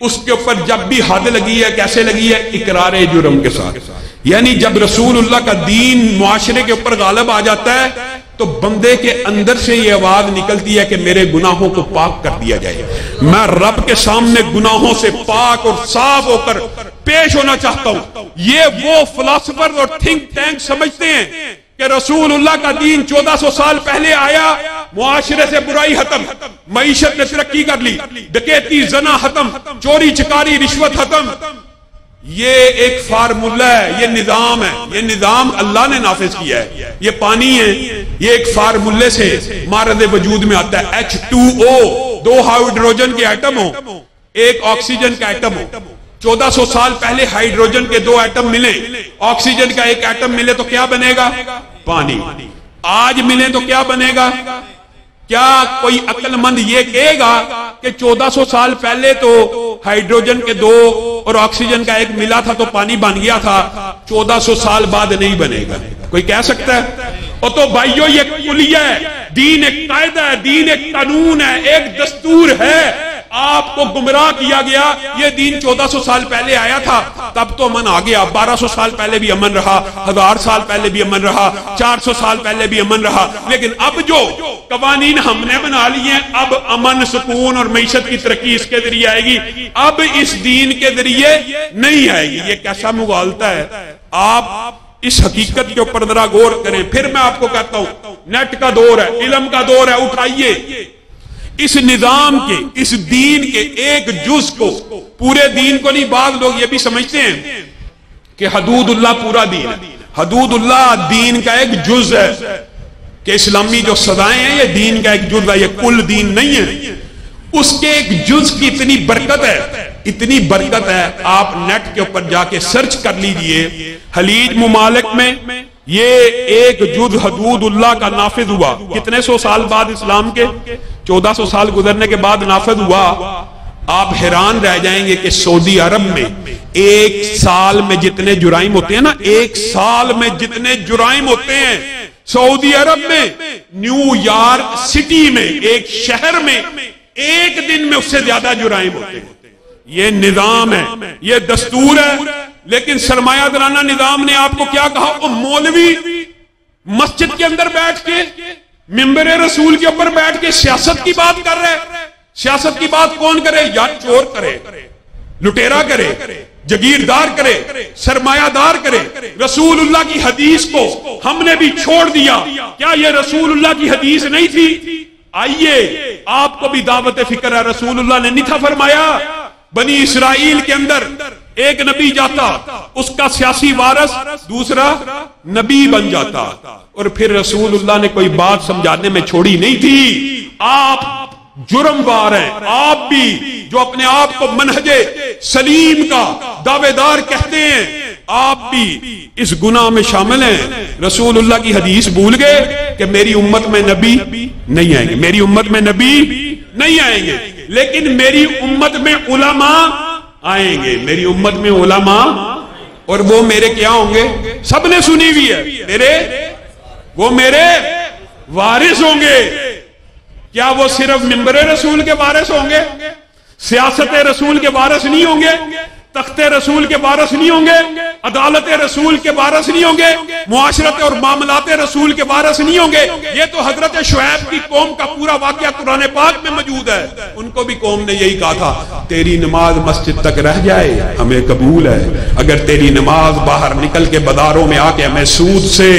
اس کے اوپر جب بھی حد لگی ہے، کیسے لگی ہے؟ اقرار جرم کے ساتھ۔ یعنی جب رسول اللہ کا دین معاشرے کے اوپر غالب آ جاتا ہے تو بندے کے اندر سے یہ آواز نکلتی ہے کہ میرے گناہوں کو پاک کر دیا جائے، میں رب کے سامنے گناہوں سے پاک اور صاف ہو کر پیش ہونا چاہتا ہوں۔ یہ وہ فلاسفر اور تھنک ٹینک سمجھتے ہیں کہ رسول اللہ کا دین 1400 سال پہلے آیا، معاشرے سے برائی ختم، معیشت نے ترقی کر لی، ڈکیتی، زنا ختم، چوری چکاری، رشوت ختم۔ یہ ایک فارمولہ ہے، یہ نظام ہے، یہ نظام اللہ نے نافذ کیا ہے۔ یہ پانی ہے، یہ ایک فارمولے سے مارد وجود میں آتا ہے۔ H2O، 2 ہائیڈروجن کے ایٹم ہو، ایک آکسیجن کا ایٹم ہو۔ 1400 سال پہلے ہائیڈروجن کے 2 ایٹم ملے، آکسیجن کا ایک ایٹم ملے تو کیا بنے گا؟ پانی۔ آج ملے تو کیا بنے گا؟ کیا کوئی عقل مند یہ کہے گا کہ 1400 سال پہلے تو ہائیڈروجن کے 2 اور آکسیجن کا ایک ملا تھا تو پانی بن گیا تھا، 1400 سال بعد نہیں بنے گا؟ کوئی کہہ سکتا ہے؟ اور تو بھائیو یہ کلیہ ہے، دین ایک قاعدہ ہے، دین ایک قانون ہے، ایک دستور ہے، آپ کو گمراہ کیا گیا. یہ دین 1400 سال پہلے آیا تھا, تب تو امن آ گیا. 1200 سال پہلے بھی امن رہا, 1000 سال پہلے بھی امن رہا, 400 سال پہلے بھی امن رہا. لیکن اب جو قوانین ہم نے بنا لیے ہیں, اب امن, سکون اور معیشت کی ترقی اس کے ذریعے آئے گی, اب اس دین کے ذریعے نہیں آئے گی. یہ کیسا مغالطہ ہے. آپ اس حقیقت کے اوپر ذرا غور کریں. پھر میں آپ کو کہتا ہوں, نیٹ کا دور ہے, علم کا دور ہے, اٹھائیے اس نظام کے, اس دین کے ایک جز کو, پورے دین کو نہیں. بعض لوگ یہ بھی سمجھتے ہیں کہ حدود اللہ پورا دین ہے. حدود اللہ دین کا ایک جز ہے, کہ اسلامی جو سزائیں ہیں یہ دین کا ایک جز ہے, یہ کل دین نہیں ہے. اس کے ایک جز کی اتنی برکت ہے, اتنی برکت ہے. آپ نیٹ کے اوپر جا کے سرچ کر لیجئے, خلیج ممالک میں یہ ایک جز حدود اللہ کا نافذ ہوا. کتنے سو سال بعد, اسلام کے 1400 سال گزرنے کے بعد نافذ ہوا. آپ حیران رہ جائیں گے کہ سعودی عرب میں ایک سال میں جتنے جرائم ہوتے ہیں نا, ایک سال میں جتنے جرائم ہوتے ہیں سعودی عرب میں, نیو یارک سٹی میں, ایک شہر میں ایک دن میں اس سے زیادہ جرائم ہوتے ہیں. یہ نظام ہے, یہ دستور ہے. لیکن سرمایہ دارانہ نظام نے آپ کو کیا کہا, وہ مولوی مسجد کے اندر بیٹھ کے, منبر رسول کے اوپر بیٹھ کے سیاست کی بات کر رہے. سیاست کی بات کون کرے؟ یا چور کرے, لٹیرا کرے, جگیردار کرے, سرمایہ دار کرے. رسول اللہ کی حدیث کو ہم نے بھی چھوڑ دیا. کیا یہ رسول اللہ کی حدیث نہیں تھی؟ آئیے آپ کو بھی دعوت فکر ہے. رسول اللہ نے نہیں تھا فرمایا بنی اسرائیل کے اندر ایک نبی جاتا, اس کا سیاسی وارث دوسرا نبی بن جاتا, اور پھر رسول اللہ نے کوئی بات سمجھانے میں چھوڑی نہیں تھی. آپ جرم بار ہیں, آپ بھی جو اپنے آپ کو منہج سلیم کا دعوے دار کہتے ہیں, آپ بھی اس گناہ میں شامل ہیں. رسول اللہ کی حدیث بھول گئے کہ میری امت میں نبی نہیں آئیں گے, میری امت میں نبی نہیں آئیں گے, لیکن میری امت میں علماء آئیں گے. میری امت میں علماء, اور وہ میرے کیا ہوں گے؟ سب نے سنی ہوئی ہے, وہ میرے وارث ہوں گے. کیا وہ صرف منبر رسول کے وارث ہوں گے؟ سیاست رسول کے وارث نہیں ہوں گے, تخت رسول کے وارث نہیں ہوں گے, عدالت رسول کے وارث نہیں ہوں گے, معاشرت اور معاملات رسول کے وارث نہیں ہوں گے. یہ تو حضرت شعیب کی قوم کا پورا واقعہ قرآن پاک میں موجود ہے. ان کو بھی قوم نے یہی کہا تھا, تیری نماز مسجد تک رہ جائے ہمیں قبول ہے, اگر تیری نماز باہر نکل کے بازاروں میں آ کے ہمیں سود سے,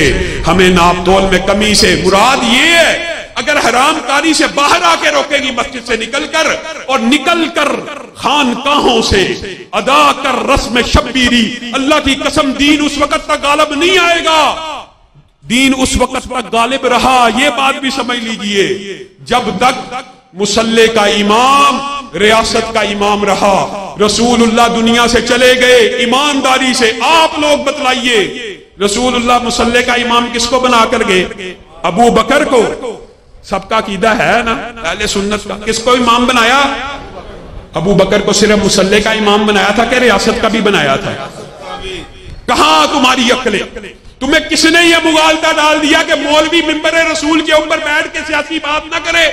ہمیں ناپ تول میں کمی سے, مراد یہ ہے اگر حرام کاری سے باہر آ کے روکے گی مسجد سے نکل کر, اور نکل کر خانقاہوں سے ادا کر رسم شبیری, اللہ کی قسم دین اس وقت تک غالب نہیں آئے گا. دین اس وقت تک غالب رہا, یہ بات بھی سمجھ لیجئے, جب تک مصلی کا امام ریاست کا امام رہا. رسول اللہ دنیا سے چلے گئے ایمانداری سے. آپ لوگ بتلائیے رسول اللہ مصلی کا امام کس کو بنا کر گئے؟ ابو بکر کو. سب کا عقیدہ ہے نا اہل سنت کا, کس کو امام بنایا؟ ابو بکر کو صرف مصلی کا امام بنایا تھا کہ ریاست کا بھی بنایا تھا؟ کہاں تمہاری عقلیں؟ تمہیں کس نے یہ مغالطہ ڈال دیا کہ مولوی منبر رسول کے اوپر بیٹھ کے سیاسی بات نہ کرے؟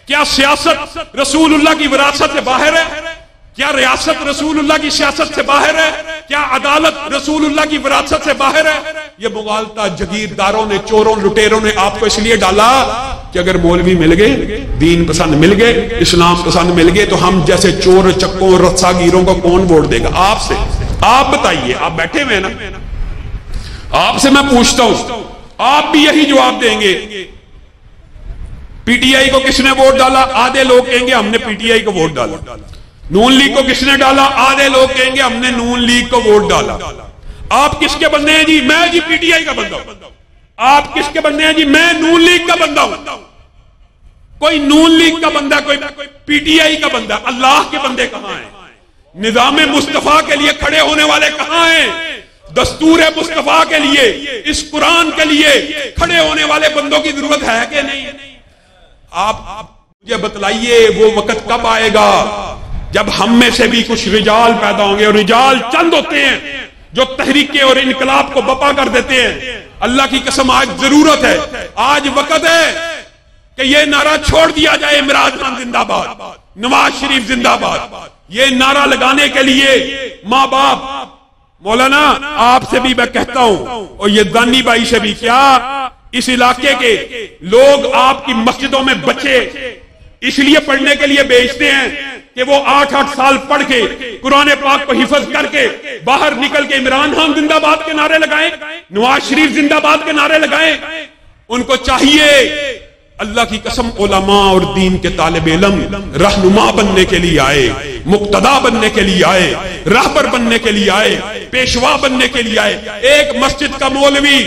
کیا سیاست رسول اللہ کی وراثت سے باہر ہے؟ کیا ریاست رسول اللہ کی سیاست سے باہر ہے؟ کیا عدالت رسول اللہ کی وراثت سے باہر ہے؟ یہ مغالطہ جگیرداروں نے, چوروں, لٹیروں نے آپ کو اس لیے ڈالا کہ اگر مولوی مل گئے, دین پسند مل گئے, اسلام پسند مل گئے, تو ہم جیسے چور چکوں رسا گیروں کو کون ووٹ دے گا؟ آپ سے. آپ بتائیے, آپ بیٹھے ہوئے نا, آپ سے میں پوچھتا ہوں, آپ بھی یہی جواب دیں گے. پی ٹی آئی کو کس نے ووٹ ڈالا؟ آدھے لوگ کہیں گے ہم نے پی ٹی آئی کو ووٹ ڈالا. نون لیگ کو کس نے ڈالا؟ آدھے لوگ کہیں گے ہم نے نون لیگ کو ووٹ ڈالا. آپ کس کے بندے ہیں جی؟ میں جی پی ٹی آئی کا بندہ ہوں. آپ کس کے بندے ہیں جی؟ میں نون لیگ کا بندہ ہوں. کوئی نون لیگ کا بندہ, کوئی پی ٹی آئی کا بندہ. اللہ کے بندے کہاں ہیں؟ نظام مصطفیٰ کے لیے کھڑے ہونے والے کہاں ہیں؟ دستور مصطفیٰ کے لیے, اس قرآن کے لیے کھڑے ہونے والے بندوں کی ضرورت ہے کہ نہیں؟ آپ مجھے بتلائیے وہ وقت کب آئے گا جب ہم میں سے بھی کچھ رجال پیدا ہوں گے, اور رجال چند ہوتے ہیں جو تحریکیں اور انقلاب کو بپا کر دیتے ہیں. اللہ کی قسم آج ضرورت ہے, آج وقت ہے کہ یہ نعرہ چھوڑ دیا جائے عمران خان زندہ باد، نواز شریف زندہ باد. یہ نعرہ لگانے کے لیے ماں باپ، مولانا آپ سے بھی میں کہتا ہوں اور یہ دانی بھائی سے بھی، کیا اس علاقے کے لوگ آپ کی مسجدوں میں بچے اس لیے پڑھنے کے لیے بھیجتے ہیں کہ وہ 8-8 سال پڑھ کے قرآن پاک کو حفظ کر کے باہر نکل کے عمران خان زندہ باد کے نعرے لگائیں، نواز شریف زندہ باد کے نعرے لگائیں؟ ان کو چاہیے اللہ کی قسم علماء اور دین کے طالب علم رہنما بننے کے لیے آئے، مقتدا بننے کے لیے آئے، راہبر بننے کے لیے آئے، پیشوا بننے کے لیے آئے. ایک مسجد کا مولوی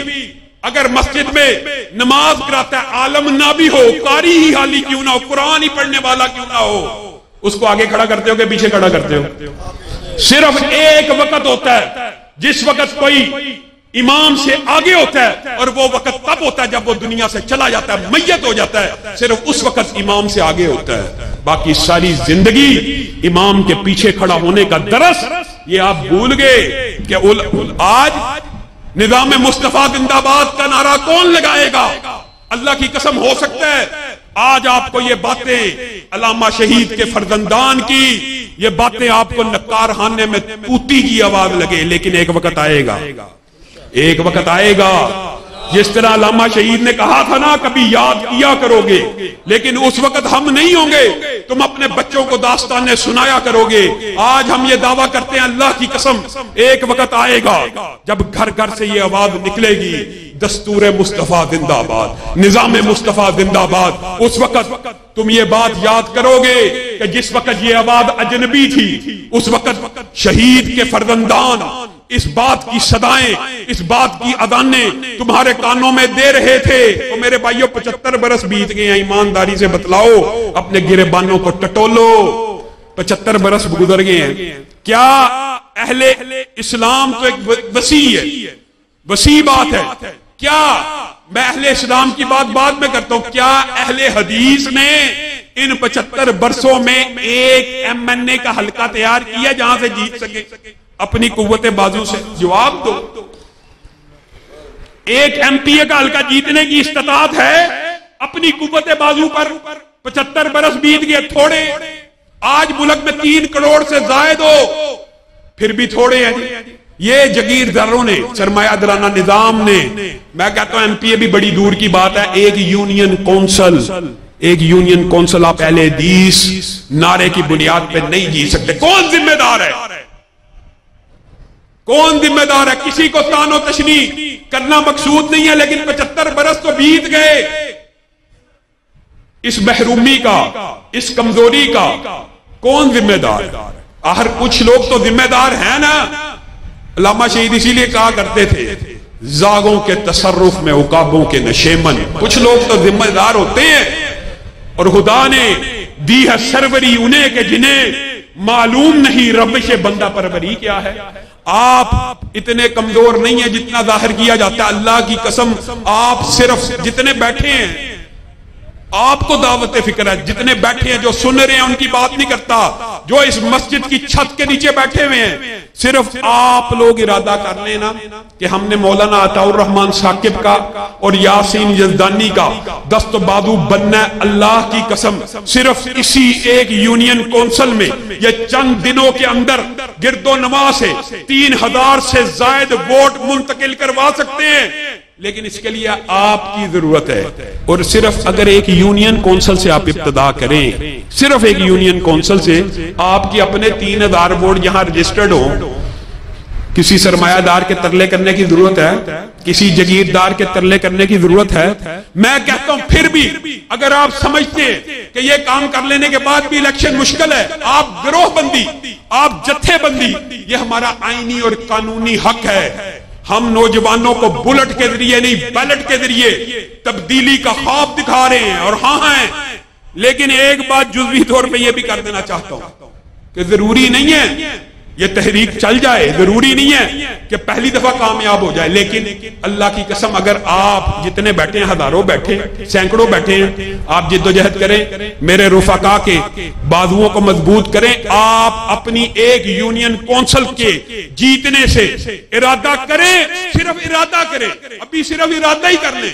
اگر مسجد میں نماز کراتا ہے، عالم نہ بھی ہو، قاری ہی حالی کیوں نہ ہو، قرآن ہی پڑھنے والا کیوں نہ ہو، اس کو آگے کھڑا کرتے ہو کہ پیچھے کھڑا کرتے ہو؟ صرف ایک وقت ہوتا ہے جس وقت کوئی امام سے آگے ہوتا ہے، اور وہ وقت تب ہوتا ہے جب وہ دنیا سے چلا جاتا ہے، میت ہو جاتا ہے، صرف اس وقت امام سے آگے ہوتا ہے. باقی ساری زندگی امام کے پیچھے کھڑا ہونے کا درس یہ آپ بھول گئے کہ آج نظام مصطفیٰ زندہ باد کا نعرہ کون لگائے گا؟ اللہ کی قسم ہو سکتا ہے آج آپ کو یہ باتیں علامہ شہید کے فرزندان کی یہ باتیں آپ کو نکار خانے میں توتی کی آواز لگے، لیکن ایک وقت آئے گا، ایک وقت آئے گا جس طرح علامہ شہید نے کہا تھا نا کبھی یاد کیا کرو گے، لیکن اس وقت ہم نہیں ہوں گے، تم اپنے بچوں کو داستانیں سنایا کرو گے. آج ہم یہ دعویٰ کرتے ہیں اللہ کی قسم ایک وقت آئے گا جب گھر گھر سے یہ آواز نکلے گی، دستور مصطفیٰ زندہ باد، نظام مصطفیٰ زندہ باد. اس وقت تم یہ بات یاد کرو گے کہ جس وقت یہ آواز اجنبی تھی، اس وقت شہید کے فرزندان اس بات کی صدائیں، اس بات کی اذانیں تمہارے کانوں میں دے رہے تھے. تو میرے بھائیوں 75 برس بیت گئے ہیں، ایمانداری سے بتلاؤ، اپنے گریبانوں کو ٹٹولو. 75 برس گزر گئے ہیں. کیا اہل اسلام تو ایک وسیع ہے، وسیع بات ہے. کیا میں اہل اسلام کی بات بعد میں کرتا ہوں، کیا اہل حدیث نے ان 75 برسوں میں ایک MNA کا حلقہ تیار کیا جہاں سے جیت سکے؟ اپنی قوت بازو سے جواب دو. ایک MPA کا حلقہ جیتنے کی استطاعت ہے اپنی قوت بازو پر. 75 برس بیت گئے، تھوڑے. آج ملک میں 3 کروڑ سے زائد ہو، پھر بھی تھوڑے ہیں. یہ جگیرداروں نے، سرمایہ دارانہ نظام نے، میں کہتا ہوں MPA بھی بڑی دور کی بات ہے. ایک یونین کونسل، ایک یونین کونسل آپ اہل حدیث نعرے کی بنیاد پہ نہیں جیت سکتے. کون ذمہ دار ہے؟ کون ذمہ دار ہے؟ کسی کو تان و تشنیع کرنا مقصود نہیں ہے، لیکن 75 برس تو بیت گئے. اس محرومی کا، اس کمزوری کا کون ذمہ دار ہے؟ آخر کچھ لوگ تو ذمہ دار ہیں نا. علامہ شہید اسی لیے کہا کرتے تھے زاغوں کے تصرف میں عقابوں کے نشیمن. کچھ لوگ تو ذمہ دار ہوتے ہیں، اور خدا نے دی ہے سروری انہیں کہ جنہیں معلوم نہیں روش بندہ پروری کیا ہے. آپ اتنے کمزور نہیں ہیں جتنا ظاہر کیا جاتا ہے. اللہ کی قسم آپ صرف جتنے بیٹھے ہیں آپ کو دعوت فکر ہے، جتنے بیٹھے ہیں جو سن رہے ہیں ان کی بات نہیں کرتا، جو اس مسجد کی چھت کے نیچے بیٹھے ہوئے ہیں، صرف آپ لوگ ارادہ کر لینا کہ ہم نے مولانا عطاء الرحمن ثاقب کا اور یاسین یزدانی کا دست و بازو بننا ہے. اللہ کی قسم صرف اسی ایک یونین کونسل میں یہ چند دنوں کے اندر گرد و نواح سے 3000 سے زائد ووٹ منتقل کروا سکتے ہیں. لیکن اس کے لیے آپ کی ضرورت ہے، اور صرف اگر ایک یونین کونسل سے آپ ابتدا کریں، صرف ایک یونین کونسل سے آپ کی اپنے 3000 ووٹ یہاں رجسٹرڈ ہوں. کسی سرمایہ دار کے ترلے کرنے کی ضرورت ہے، کسی جگیردار کے ترلے کرنے کی ضرورت ہے. میں کہتا ہوں پھر بھی اگر آپ سمجھتے ہیں کہ یہ کام کر لینے کے بعد بھی الیکشن مشکل ہے، آپ گروہ بندی، آپ جتھے بندی، یہ ہمارا آئینی اور قانونی حق ہے. ہم نوجوانوں کو بلٹ کے ذریعے نہیں بیلٹ کے ذریعے تبدیلی کا خواب دکھا رہے ہیں، اور ہاں ہیں. لیکن ایک بات جزوی طور پہ یہ بھی کر دینا چاہتا ہوں کہ ضروری نہیں ہے یہ تحریک چل جائے، ضروری نہیں ہے کہ پہلی دفعہ کامیاب ہو جائے. لیکن اللہ کی قسم اگر آپ جتنے بیٹھے ہیں، ہزاروں بیٹھے ہیں، سینکڑوں بیٹھے ہیں، آپ جد و جہد کریں، میرے رفقا کے بازوؤں کو مضبوط کریں. آپ اپنی ایک یونین کونسل کے جیتنے سے ارادہ کریں، صرف ارادہ کریں. ابھی صرف ارادہ ہی کر لیں.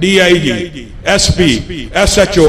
DIG, SP, SHO